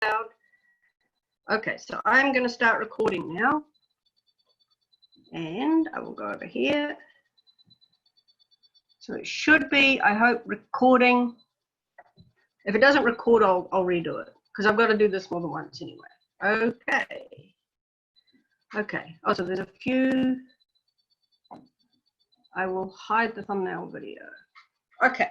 loud. Okay, so I'm going to start recording now. And I will go over here. So it should be, I hope, recording. If it doesn't record, I'll redo it, because I've got to do this more than once anyway. Okay. Okay. Oh, so there's a few. I will hide the thumbnail video. Okay.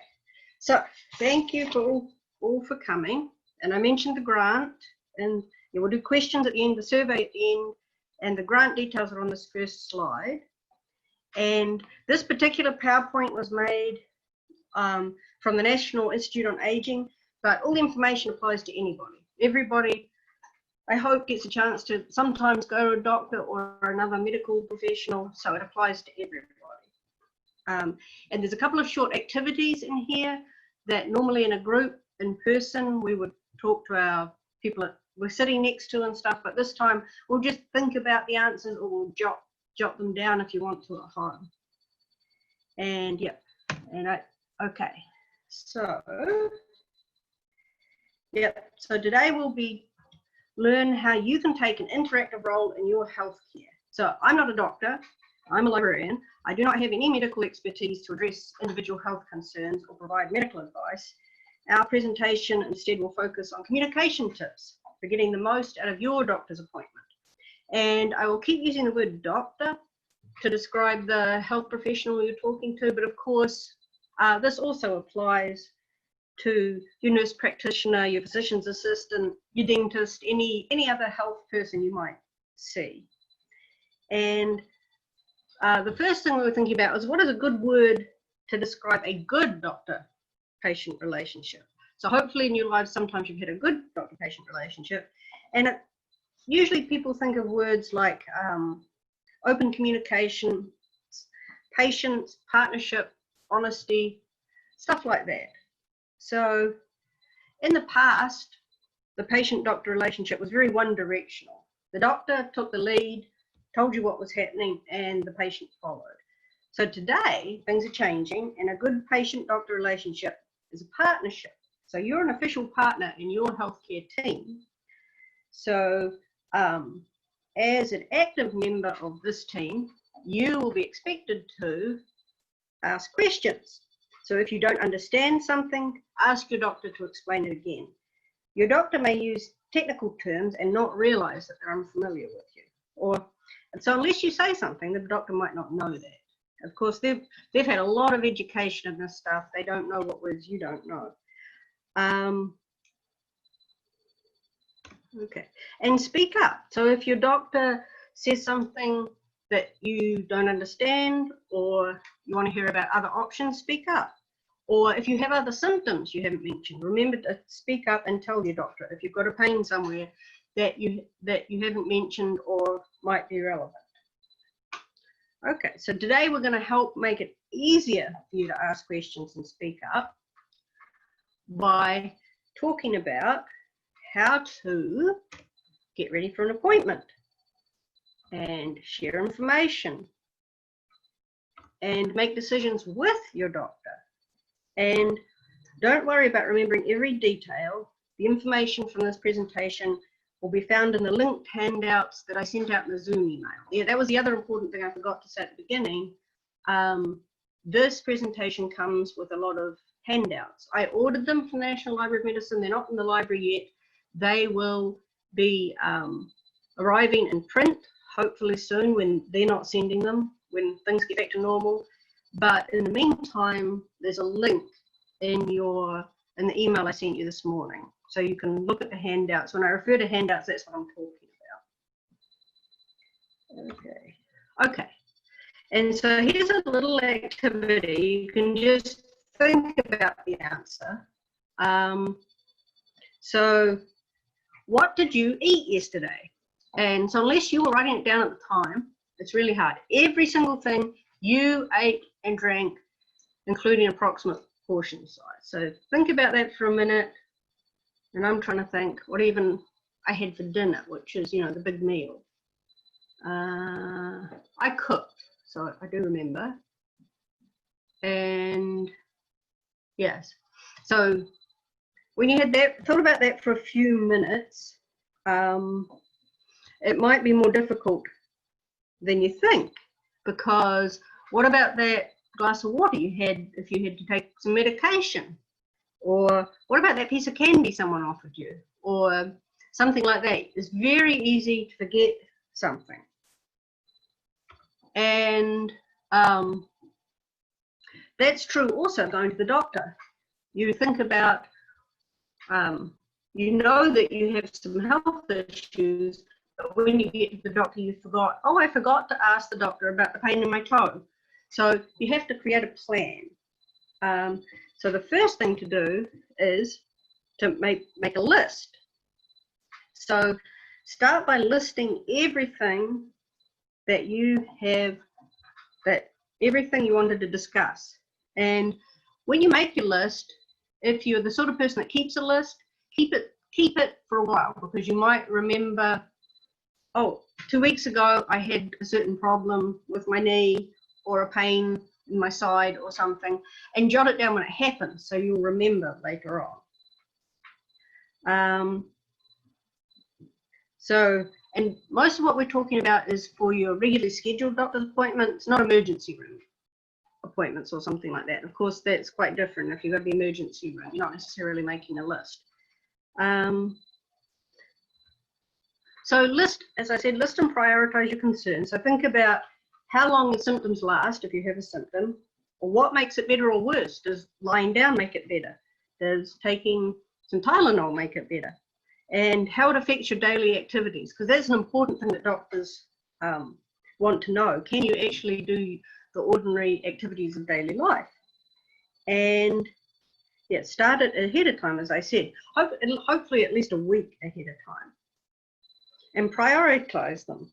So thank you for all for coming. And I mentioned the grant, and you will do questions at the end, the survey at the end, and the grant details are on this first slide. And this particular PowerPoint was made from the National Institute on Aging, but all the information applies to anybody. Everybody, I hope, gets a chance to sometimes go to a doctor or another medical professional, so it applies to everybody. And there's a couple of short activities in here that normally in a group, in person, we would talk to our people that we're sitting next to and stuff, but this time we'll just think about the answers, or we'll jot them down if you want to at home. And yeah, okay. So, yeah, so today we'll learn how you can take an interactive role in your healthcare. So I'm not a doctor, I'm a librarian. I do not have any medical expertise to address individual health concerns or provide medical advice. Our presentation instead will focus on communication tips for getting the most out of your doctor's appointment. And I will keep using the word doctor to describe the health professional you're talking to, but of course, this also applies to your nurse practitioner, your physician's assistant, your dentist, any other health person you might see. And the first thing we were thinking about was, what is a good word to describe a good doctor-patient relationship? So hopefully in your life, sometimes you've had a good doctor-patient relationship. And usually people think of words like open communication, patience, partnership, honesty, stuff like that. So in the past, the patient-doctor relationship was very one-directional. The doctor took the lead, told you what was happening, and the patient followed. So today, things are changing, and a good patient-doctor relationship is a partnership. So you're an official partner in your healthcare team. So as an active member of this team, you will be expected to ask questions. So if you don't understand something, ask your doctor to explain it again. Your doctor may use technical terms and not realize that they're unfamiliar with you. And so unless you say something, the doctor might not know that. Of course, they've had a lot of education in this stuff. They don't know what words you don't know. Okay, and speak up. So if your doctor says something that you don't understand, or you want to hear about other options, speak up. Or if you have other symptoms you haven't mentioned, remember to speak up and tell your doctor if you've got a pain somewhere that you haven't mentioned or might be relevant. Okay, so today we're going to help make it easier for you to ask questions and speak up by talking about how to get ready for an appointment and share information and make decisions with your doctor. And don't worry about remembering every detail. The information from this presentation will be found in the linked handouts that I sent out in the Zoom email. Yeah, that was the other important thing I forgot to say at the beginning. This presentation comes with a lot of handouts. I ordered them from the National Library of Medicine. They're not in the library yet. They will be arriving in print, hopefully soon, when they're not sending them, when things get back to normal. But in the meantime, there's a link in the email I sent you this morning. So you can look at the handouts. When I refer to handouts, that's what I'm talking about. Okay. And so here's a little activity. You can just think about the answer. So what did you eat yesterday? And so unless you were writing it down at the time, it's really hard. Every single thing you ate and drank, including approximate portion size. So think about that for a minute. And I'm trying to think what even I had for dinner, which is, you know, the big meal. I cooked, so I do remember. And yes, so when you had that, thought about that for a few minutes, it might be more difficult than you think, because what about that glass of water you had if you had to take some medication? Or what about that piece of candy someone offered you? Or something like that. It's very easy to forget something. And that's true also going to the doctor. You think about, you know that you have some health issues, but when you get to the doctor, you forgot, oh, I forgot to ask the doctor about the pain in my toe. So you have to create a plan. So the first thing to do is to make a list. So start by listing everything that you have, everything you wanted to discuss. And when you make your list, if you're the sort of person that keeps a list, keep it for a while, because you might remember, oh, 2 weeks ago I had a certain problem with my knee or a pain in my side or something, and jot it down when it happens so you'll remember later on. And most of what we're talking about is for your regularly scheduled doctor's appointments, not emergency room appointments or something like that. Of course, that's quite different. If you go to the emergency room, you're not necessarily making a list. So list, as I said, list and prioritize your concerns. So think about how long the symptoms last if you have a symptom, or what makes it better or worse. Does lying down make it better? Does taking some Tylenol make it better? And how it affects your daily activities, because that's an important thing that doctors want to know. Can you actually do the ordinary activities of daily life? And yeah, start it ahead of time, as I said, hopefully at least a week ahead of time. And prioritize them.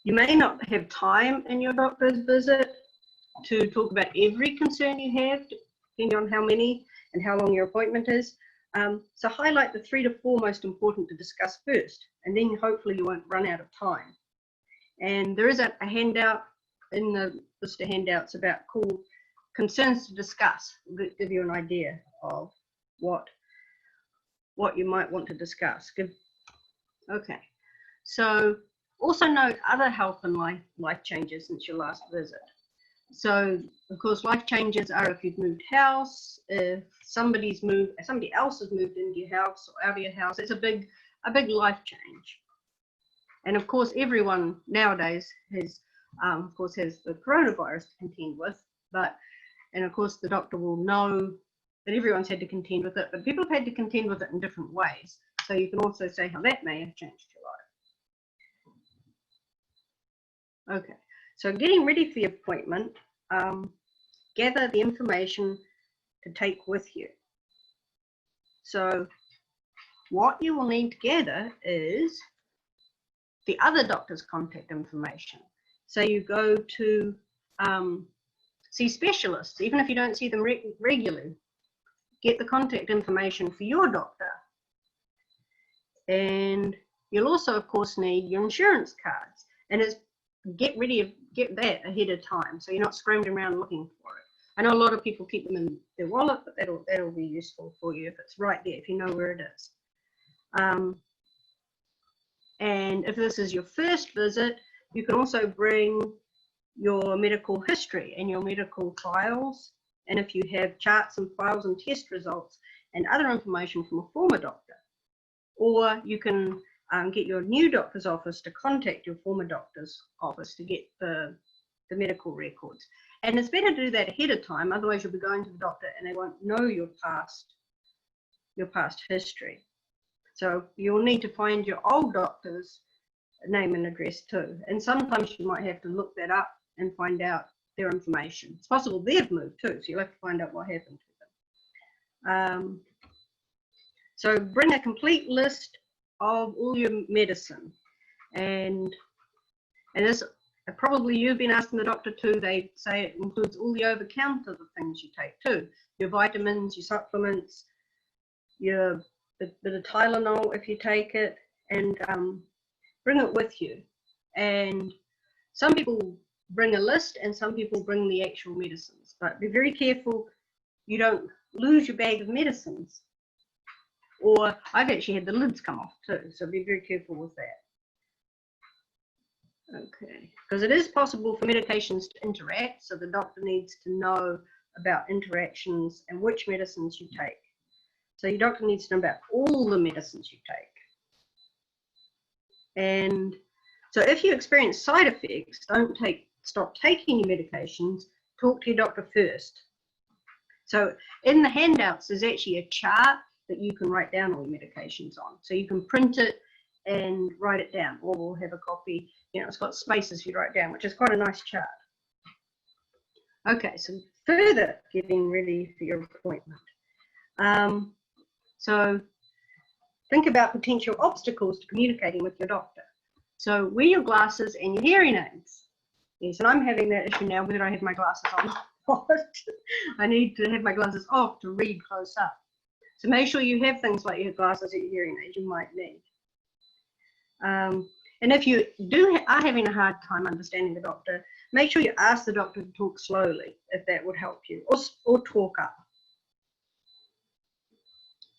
You may not have time in your doctor's visit to talk about every concern you have, depending on how many and how long your appointment is. So highlight the 3 to 4 most important to discuss first, and then hopefully you won't run out of time. And there is a handout in the list of handouts about called concerns to discuss, that give you an idea of what you might want to discuss. Okay, so also note other health and life changes since your last visit. So of course, life changes are if you've moved house, if somebody else has moved into your house or out of your house. It's a big life change. And of course, everyone nowadays has, of course, has the coronavirus to contend with. And of course, the doctor will know that everyone's had to contend with it, but people have had to contend with it in different ways. So you can also say how that may have changed your life. Okay. So getting ready for your appointment, gather the information to take with you. So what you will need to gather is the other doctor's contact information. So you go to see specialists, even if you don't see them regularly. Get the contact information for your doctor. And you'll also, of course, need your insurance cards. And get that ahead of time, so you're not scrambling around looking for it. I know a lot of people keep them in their wallet, but that'll be useful for you if it's right there, if you know where it is. And if this is your first visit, you can also bring your medical history and your medical files, and if you have charts and files and test results and other information from a former doctor. Or you can get your new doctor's office to contact your former doctor's office to get the medical records. And it's better to do that ahead of time, otherwise you'll be going to the doctor and they won't know your past history. So you'll need to find your old doctor's name and address too. And sometimes you might have to look that up and find out their information. It's possible they've moved too, so you'll have to find out what happened to them. So bring a complete list of all your medicine, and this probably you've been asking the doctor too. They say it includes all the over-counter things you take too, your vitamins, your supplements, your bit of Tylenol if you take it, and bring it with you. And some people bring a list and some people bring the actual medicines, but be very careful you don't lose your bag of medicines. or I've actually had the lids come off too, so be very careful with that. Okay, because it is possible for medications to interact, so the doctor needs to know about interactions and which medicines you take. So your doctor needs to know about all the medicines you take. And so if you experience side effects, stop taking your medications, talk to your doctor first. So in the handouts, there's actually a chart that you can write down all your medications on. So you can print it and write it down, or we'll have a copy. You know, it's got spaces you write down, which is quite a nice chart. Okay, so further getting ready for your appointment. So think about potential obstacles to communicating with your doctor. So wear your glasses and your hearing aids. Yes, and I'm having that issue now whether I have my glasses on or not. I need to have my glasses off to read close up. So make sure you have things like your glasses and your hearing aids you might need. And if you are having a hard time understanding the doctor, make sure you ask the doctor to talk slowly, if that would help you, or talk up.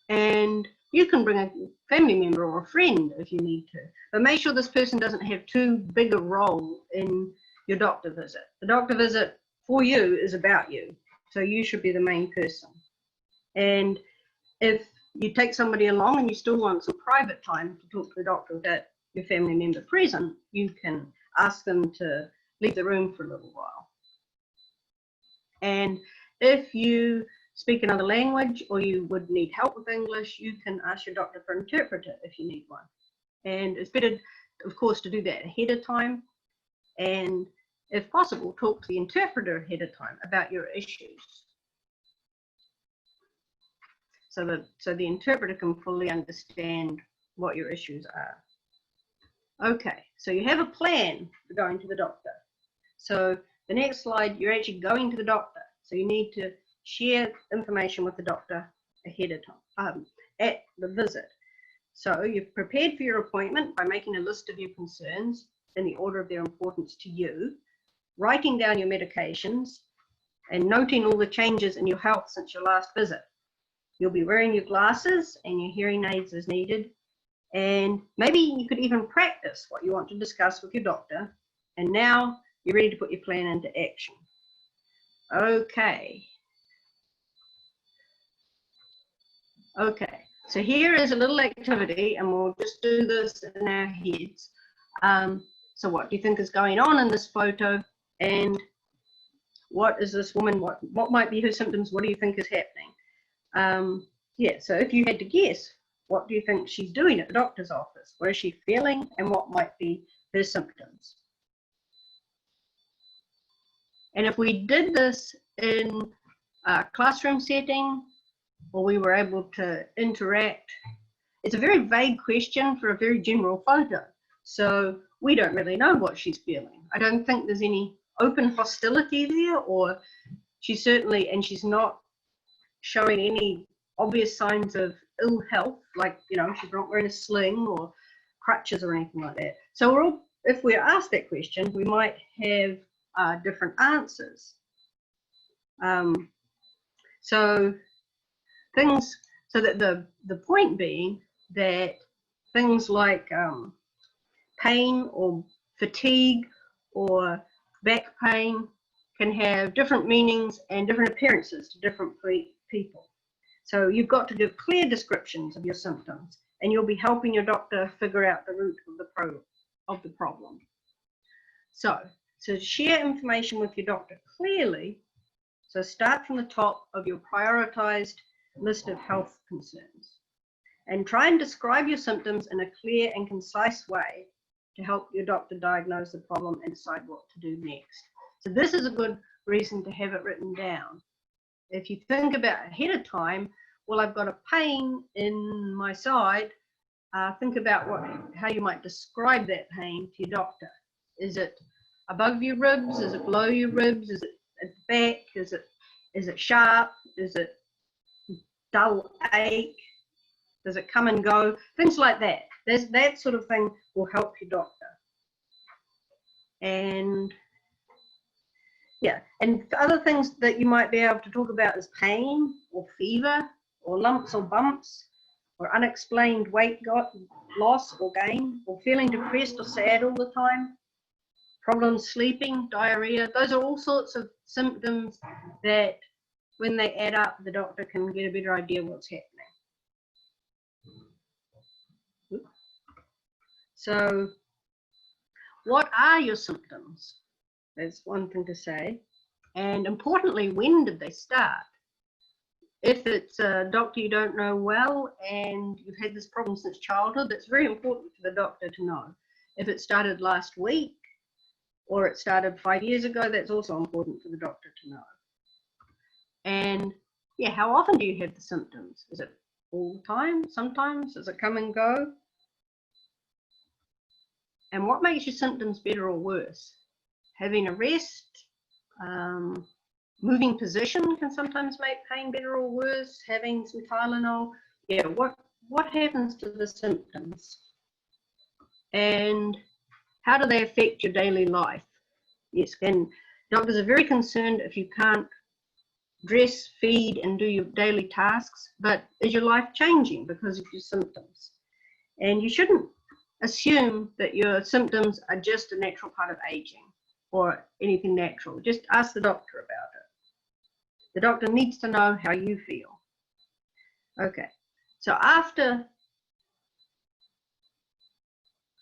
And you can bring a family member or a friend if you need to, but make sure this person doesn't have too big a role in your doctor visit. The doctor visit for you is about you, so you should be the main person. And if you take somebody along and you still want some private time to talk to the doctor without your family member present, you can ask them to leave the room for a little while. And if you speak another language or you would need help with English, you can ask your doctor for an interpreter if you need one. And it's better, of course, to do that ahead of time. And if possible, talk to the interpreter ahead of time about your issues, so the interpreter can fully understand what your issues are. Okay, so you have a plan for going to the doctor. So the next slide, you're actually going to the doctor. So you need to share information with the doctor ahead of time, at the visit. So you've prepared for your appointment by making a list of your concerns in the order of their importance to you, writing down your medications, and noting all the changes in your health since your last visit. You'll be wearing your glasses and your hearing aids as needed. And maybe you could even practice what you want to discuss with your doctor. And now you're ready to put your plan into action. Okay. Okay, so here is a little activity, and we'll just do this in our heads. So what do you think is going on in this photo? And what is this woman, what might be her symptoms? What do you think is happening? Yeah, so if you had to guess, what do you think she's doing at the doctor's office? What is she feeling, and what might be her symptoms? And if we did this in a classroom setting, or we were able to interact, it's a very vague question for a very general photo. So we don't really know what she's feeling. I don't think there's any open hostility there, or she's not showing any obvious signs of ill health, like, you know, she's not wearing a sling or crutches or anything like that. So if we're asked that question, we might have different answers. So that the point being that things like pain or fatigue or back pain can have different meanings and different appearances to different people. So you've got to give clear descriptions of your symptoms, and you'll be helping your doctor figure out the root of the problem. So share information with your doctor clearly. So start from the top of your prioritized list of health concerns, and try and describe your symptoms in a clear and concise way to help your doctor diagnose the problem and decide what to do next. So this is a good reason to have it written down. If you think about ahead of time, well, I've got a pain in my side, think about how you might describe that pain to your doctor. Is it above your ribs? Is it below your ribs? Is it at the back? Is it sharp? Is it dull ache? Does it come and go? Things like that. That sort of thing will help your doctor. And yeah, and other things that you might be able to talk about is pain or fever or lumps or bumps. or unexplained weight loss or gain, or feeling depressed or sad all the time, problems sleeping, diarrhea. Those are all sorts of symptoms that when they add up, the doctor can get a better idea what's happening. So what are your symptoms? That's one thing to say. And importantly, when did they start? If it's a doctor you don't know well and you've had this problem since childhood, that's very important for the doctor to know. If it started last week or it started 5 years ago, that's also important for the doctor to know. And yeah, how often do you have the symptoms? Is it all the time? Sometimes? Does it come and go? And what makes your symptoms better or worse? Having a rest, moving position can sometimes make pain better or worse. Having some Tylenol, yeah, what happens to the symptoms? And how do they affect your daily life? Yes, and doctors are very concerned if you can't dress, feed, and do your daily tasks, but is your life changing because of your symptoms? And you shouldn't assume that your symptoms are just a natural part of aging or anything natural. Just ask the doctor about it. The doctor needs to know how you feel. Okay, so after,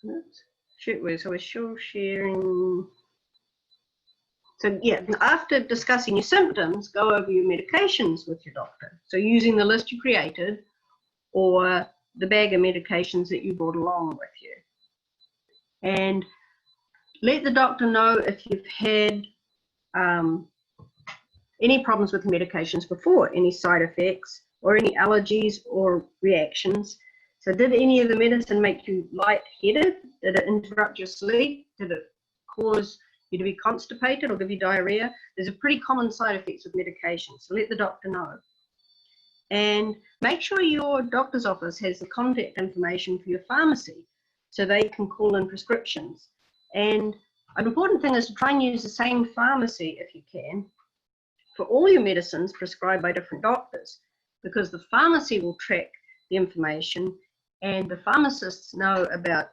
so we're still sharing. So yeah, after discussing your symptoms, go over your medications with your doctor. So using the list you created or the bag of medications that you brought along with you. And let the doctor know if you've had any problems with medications before, any side effects or any allergies or reactions. So did any of the medicine make you lightheaded? Did it interrupt your sleep? Did it cause you to be constipated or give you diarrhea? There's a pretty common side effects with medication, so let the doctor know. And make sure your doctor's office has the contact information for your pharmacy so they can call in prescriptions. And an important thing is to try and use the same pharmacy if you can for all your medicines prescribed by different doctors, because the pharmacy will track the information and the pharmacists know about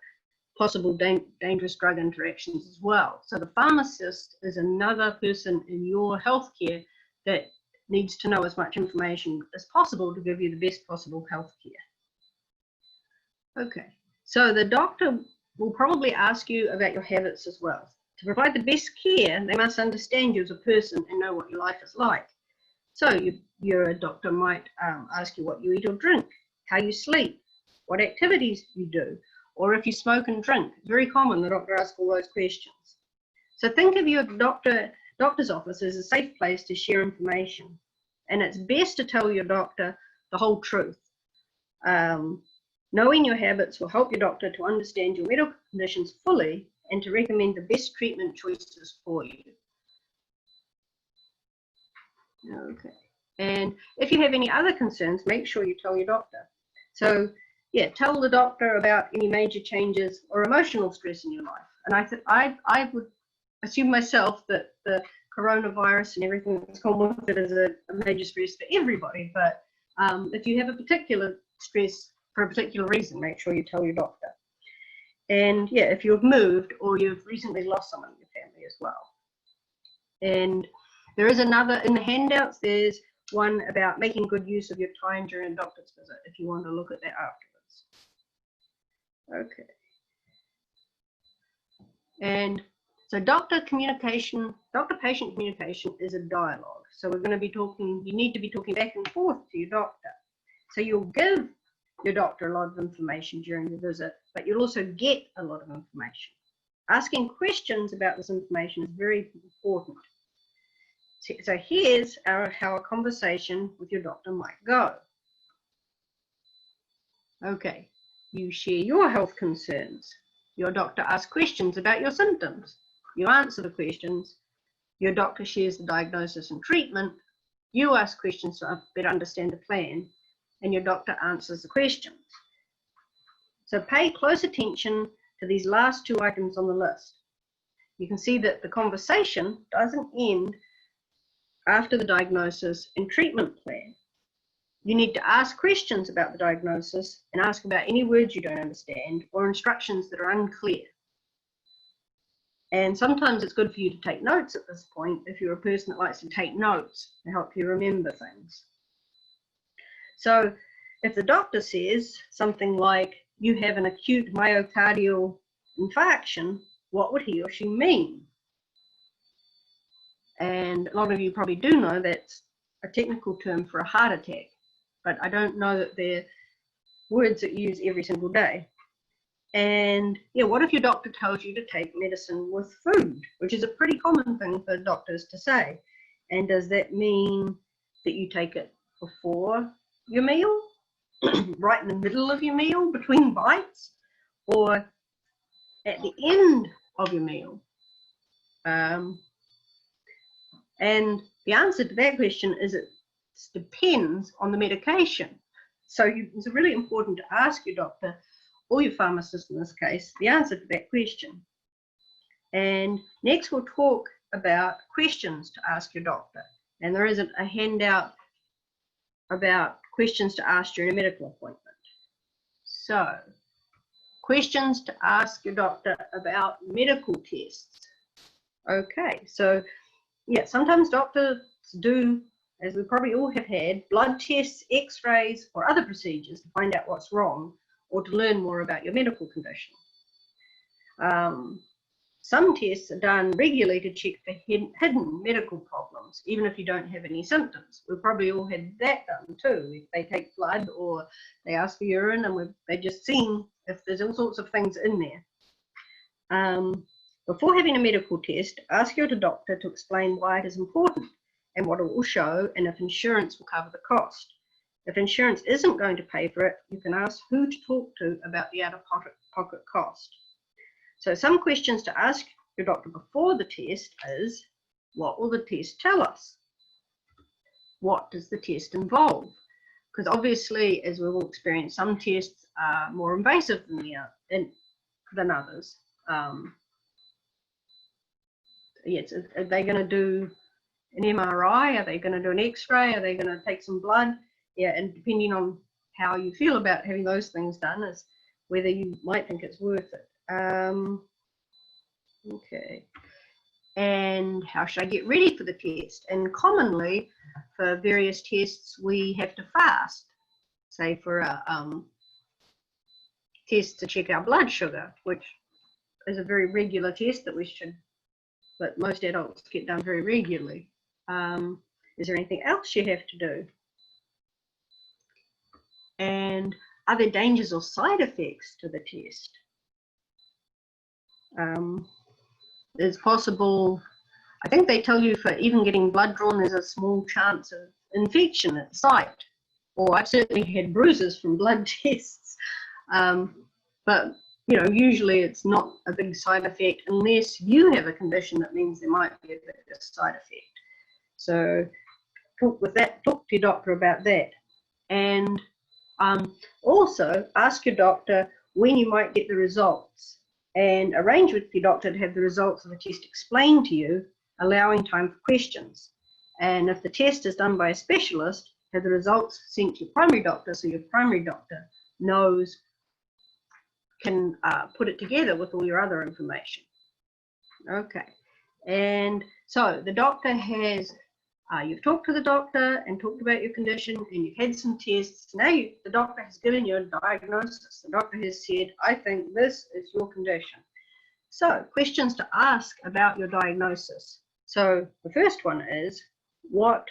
possible dangerous drug interactions as well. So the pharmacist is another person in your healthcare that needs to know as much information as possible to give you the best possible healthcare. Okay, so the doctor will probably ask you about your habits as well. To provide the best care, they must understand you as a person and know what your life is like. So your doctor might ask you what you eat or drink, how you sleep, what activities you do, or if you smoke and drink. It's very common the doctor asks all those questions. So think of your doctor's office as a safe place to share information. And it's best to tell your doctor the whole truth. Knowing your habits will help your doctor to understand your medical conditions fully and to recommend the best treatment choices for you. Okay. And if you have any other concerns, make sure you tell your doctor. So yeah, tell the doctor about any major changes or emotional stress in your life. And I would assume myself that the coronavirus and everything that's gone with it is a major stress for everybody. But if you have a particular stress for a particular reason, make sure you tell your doctor. And yeah, if you've moved or you've recently lost someone in your family as well. And there is another in the handouts, there's one about making good use of your time during a doctor's visit, if you want to look at that afterwards. Okay. And so doctor-patient communication is a dialogue. So we're going to be talking, you need to be talking back and forth to your doctor. So you'll give your doctor a lot of information during the visit, but you'll also get a lot of information. Asking questions about this information is very important. So here's how a conversation with your doctor might go. Okay, you share your health concerns. Your doctor asks questions about your symptoms. You answer the questions. Your doctor shares the diagnosis and treatment. You ask questions to better understand the plan, and your doctor answers the questions. So pay close attention to these last two items on the list. You can see that the conversation doesn't end after the diagnosis and treatment plan. You need to ask questions about the diagnosis and ask about any words you don't understand or instructions that are unclear. And sometimes it's good for you to take notes at this point if you're a person that likes to take notes to help you remember things. So if the doctor says something like, you have an acute myocardial infarction, what would he or she mean? And a lot of you probably do know that's a technical term for a heart attack, but I don't know that they're words that you use every single day. And yeah, what if your doctor tells you to take medicine with food, which is a pretty common thing for doctors to say? And does that mean that you take it before your meal, right in the middle of your meal, between bites, or at the end of your meal? And the answer to that question is it depends on the medication. So it's really important to ask your doctor, or your pharmacist in this case, the answer to that question. And next we'll talk about questions to ask your doctor. And there isn't a handout about questions to ask during a medical appointment. So, questions to ask your doctor about medical tests. Okay, so yeah, sometimes doctors do, as we probably all have had, blood tests, x-rays, or other procedures to find out what's wrong or to learn more about your medical condition. Some tests are done regularly to check for hidden medical problems, even if you don't have any symptoms. We've probably all had that done too. If they take blood or they ask for urine and they've just seen if there's all sorts of things in there. Before having a medical test, ask your doctor to explain why it is important and what it will show and if insurance will cover the cost. If insurance isn't going to pay for it, you can ask who to talk to about the out-of-pocket cost. So some questions to ask your doctor before the test is, what will the test tell us? What does the test involve? Because obviously, as we will experience, some tests are more invasive than others. Yes, are they going to do an MRI? Are they going to do an X-ray? Are they going to take some blood? Yeah, and depending on how you feel about having those things done is whether you might think it's worth it. Okay, and how should I get ready for the test? And commonly for various tests we have to fast, say for a test to check our blood sugar, which is a very regular test that most adults get done very regularly. Is there anything else you have to do? And are there dangers or side effects to the test? It's possible, I think they tell you for even getting blood drawn, there's a small chance of infection at the site. Or I've certainly had bruises from blood tests. But you know, usually it's not a big side effect unless you have a condition that means there might be a bigger side effect. So talk to your doctor about that. And also ask your doctor when you might get the results and arrange with your doctor to have the results of the test explained to you, allowing time for questions. And if the test is done by a specialist, have the results sent to your primary doctor so your primary doctor can put it together with all your other information. Okay, and so the doctor has, you've talked to the doctor and talked about your condition and you've had some tests. Now the doctor has given you a diagnosis. The doctor has said, I think this is your condition. So questions to ask about your diagnosis. So the first one is, what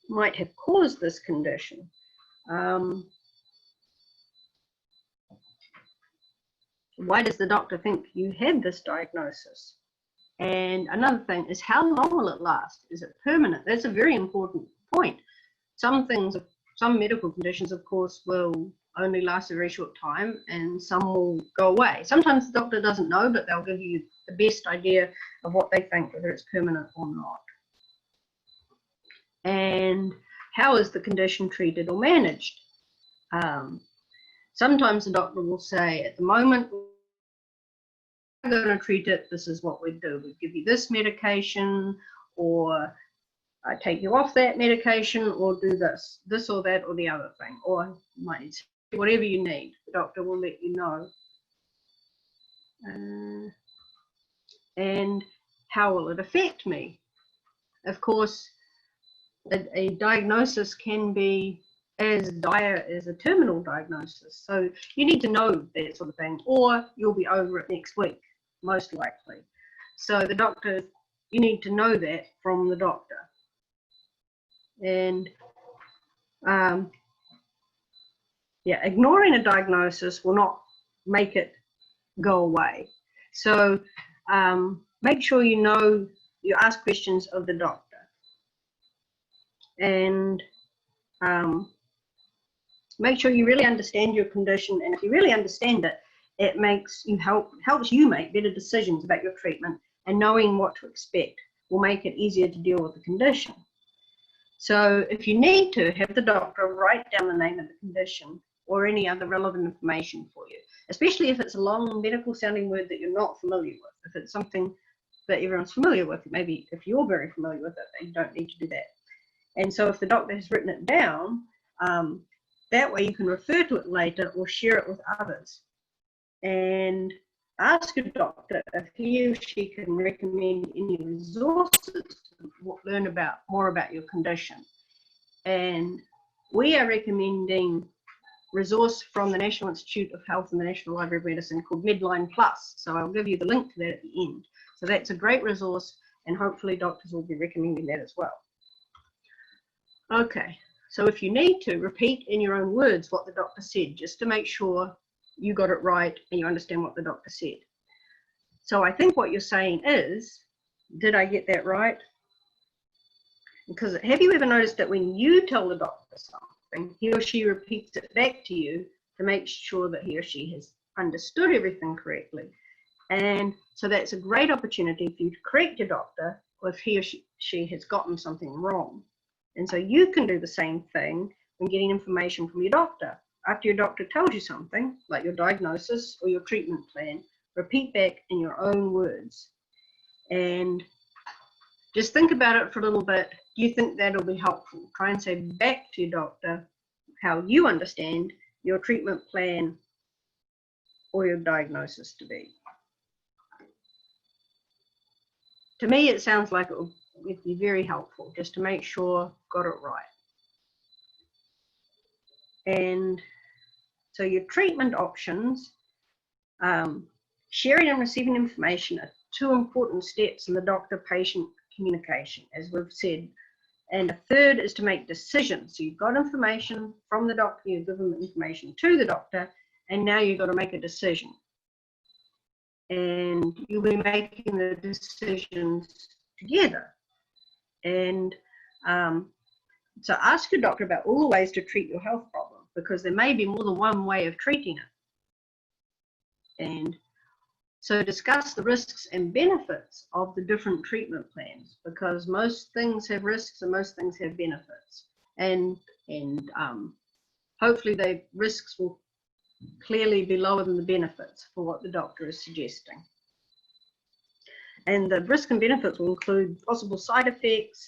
might have caused this condition? Why does the doctor think you had this diagnosis? And another thing is, how long will it last? Is it permanent? That's a very important point. Some medical conditions, of course, will only last a very short time and some will go away. Sometimes the doctor doesn't know, but they'll give you the best idea of what they think, whether it's permanent or not. And how is the condition treated or managed? Sometimes the doctor will say, at the moment, we're going to treat it, this is what we do. We give you this medication, or take you off that medication, or do this or that or the other thing, or you might need whatever you need. The doctor will let you know. And how will it affect me? Of course, a diagnosis can be as dire as a terminal diagnosis. So you need to know that sort of thing, or you'll be over it next week, most likely. So the doctor, you need to know that from the doctor. And yeah, ignoring a diagnosis will not make it go away. So make sure you know, you ask questions of the doctor. And make sure you really understand your condition, and if you really understand it, it helps you make better decisions about your treatment, and knowing what to expect will make it easier to deal with the condition. So if you need to, have the doctor write down the name of the condition or any other relevant information for you, especially if it's a long medical sounding word that you're not familiar with. If it's something that everyone's familiar with, maybe if you're very familiar with it, you don't need to do that. And so if the doctor has written it down, that way you can refer to it later or share it with others. And ask your doctor if he or she can recommend any resources to learn more about your condition. And we are recommending resource from the National Institute of Health and the National Library of Medicine called Medline Plus. So I'll give you the link to that at the end. So that's a great resource, and hopefully doctors will be recommending that as well. Okay, so if you need to, repeat in your own words what the doctor said, just to make sure you got it right and you understand what the doctor said. So I think what you're saying is, did I get that right? Because have you ever noticed that when you tell the doctor something, he or she repeats it back to you to make sure that he or she has understood everything correctly? And so that's a great opportunity for you to correct your doctor if he or she has gotten something wrong. And so you can do the same thing when getting information from your doctor. After your doctor tells you something, like your diagnosis or your treatment plan, repeat back in your own words. And just think about it for a little bit. Do you think that'll be helpful? Try and say back to your doctor how you understand your treatment plan or your diagnosis to be. To me, it sounds like it would be very helpful just to make sure got it right. And so your treatment options, sharing and receiving information are two important steps in the doctor-patient communication, as we've said. And a third is to make decisions. So you've got information from the doctor, you've given information to the doctor, and now you've got to make a decision. And you'll be making the decisions together. And so ask your doctor about all the ways to treat your health problem, because there may be more than one way of treating it. And so discuss the risks and benefits of the different treatment plans, because most things have risks and most things have benefits. And hopefully the risks will clearly be lower than the benefits for what the doctor is suggesting. And the risks and benefits will include possible side effects,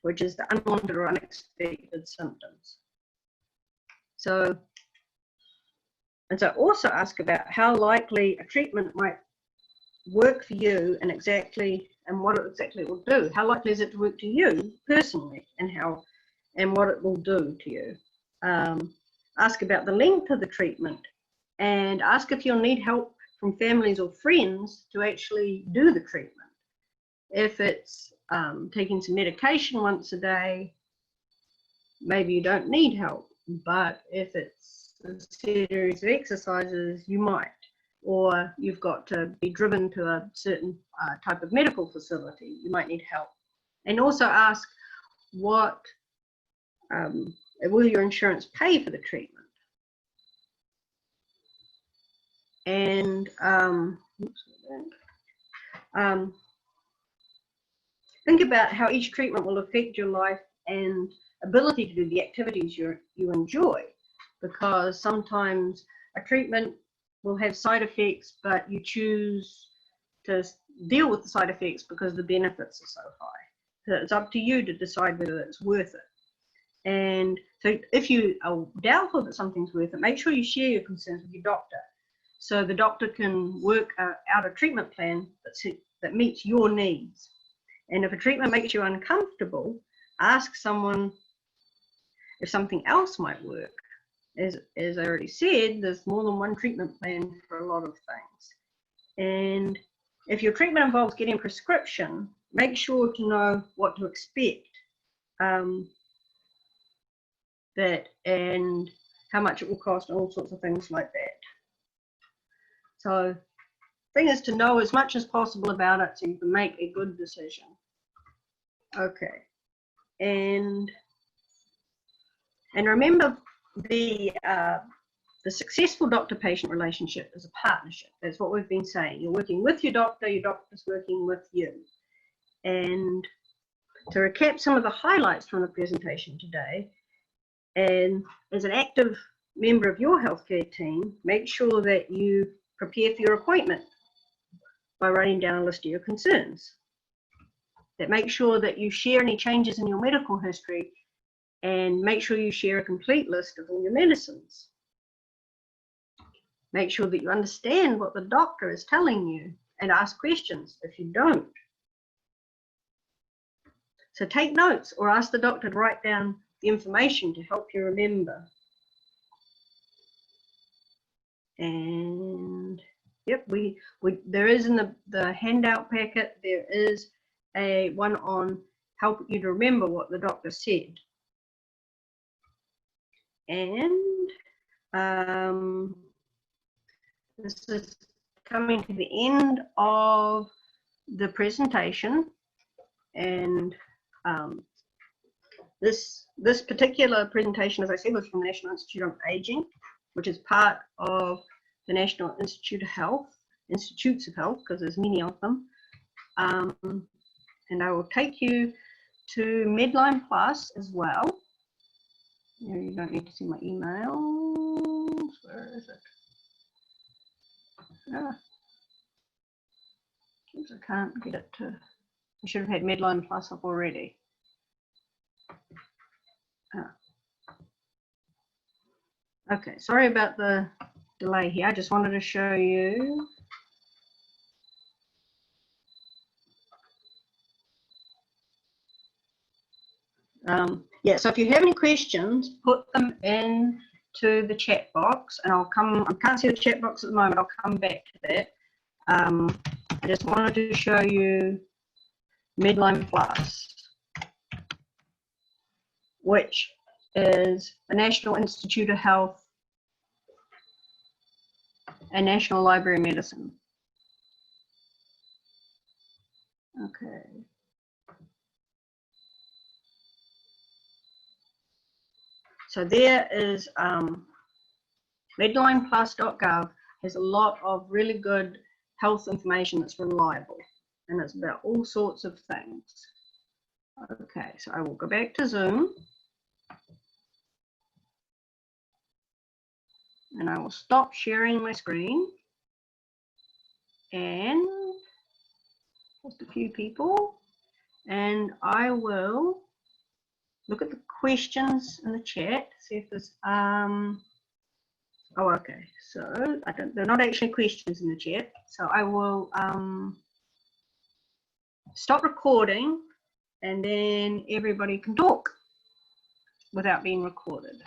which is the unwanted or unexpected symptoms. So also ask about how likely a treatment might work for you and what exactly it will do. How likely is it to work to you personally, and what it will do to you. Ask about the length of the treatment, and ask if you'll need help from families or friends to actually do the treatment. If it's taking some medication once a day, maybe you don't need help, but if it's a series of exercises, you might, or you've got to be driven to a certain type of medical facility, you might need help. And also ask will your insurance pay for the treatment? And think about how each treatment will affect your life and ability to do the activities you enjoy, because sometimes a treatment will have side effects, but you choose to deal with the side effects because the benefits are so high. So it's up to you to decide whether it's worth it. And so if you are doubtful that something's worth it, make sure you share your concerns with your doctor, so the doctor can work out a treatment plan that meets your needs. And if a treatment makes you uncomfortable, ask someone if something else might work. As I already said, there's more than one treatment plan for a lot of things. And if your treatment involves getting a prescription, make sure to know what to expect, and how much it will cost, and all sorts of things like that. So the thing is to know as much as possible about it so you can make a good decision. Okay, and remember, the successful doctor-patient relationship is a partnership. That's what we've been saying. You're working with your doctor's working with you. And to recap some of the highlights from the presentation today, and as an active member of your healthcare team, make sure that you prepare for your appointment by writing down a list of your concerns. That make sure that you share any changes in your medical history, and make sure you share a complete list of all your medicines. Make sure that you understand what the doctor is telling you and ask questions if you don't. So take notes or ask the doctor to write down the information to help you remember. And yep, there is in the handout packet, there is one on help you to remember what the doctor said. And this is coming to the end of the presentation, and this particular presentation, as I said, was from the National Institute on Aging, which is part of the National Institute of Health, Institutes of Health, because there's many of them. And I will take you to Medline Plus as well. You don't need to see my emails. Where is it? Oops, I can't get it to. I should have had Medline Plus up already. Okay, sorry about the delay here. I just wanted to show you. Yeah, so if you have any questions, put them into the chat box, and I'll come. I can't see the chat box at the moment. I'll come back to that. I just wanted to show you Medline Plus, which is the National Institute of Health and National Library of Medicine. Okay. So there is medlineplus.gov has a lot of really good health information that's reliable, and it's about all sorts of things. Okay, so I will go back to Zoom, and I will stop sharing my screen, and just a few people, and I will look at the questions in the chat, see if there's oh, okay, so they're not actually questions in the chat, so I will stop recording, and then everybody can talk without being recorded.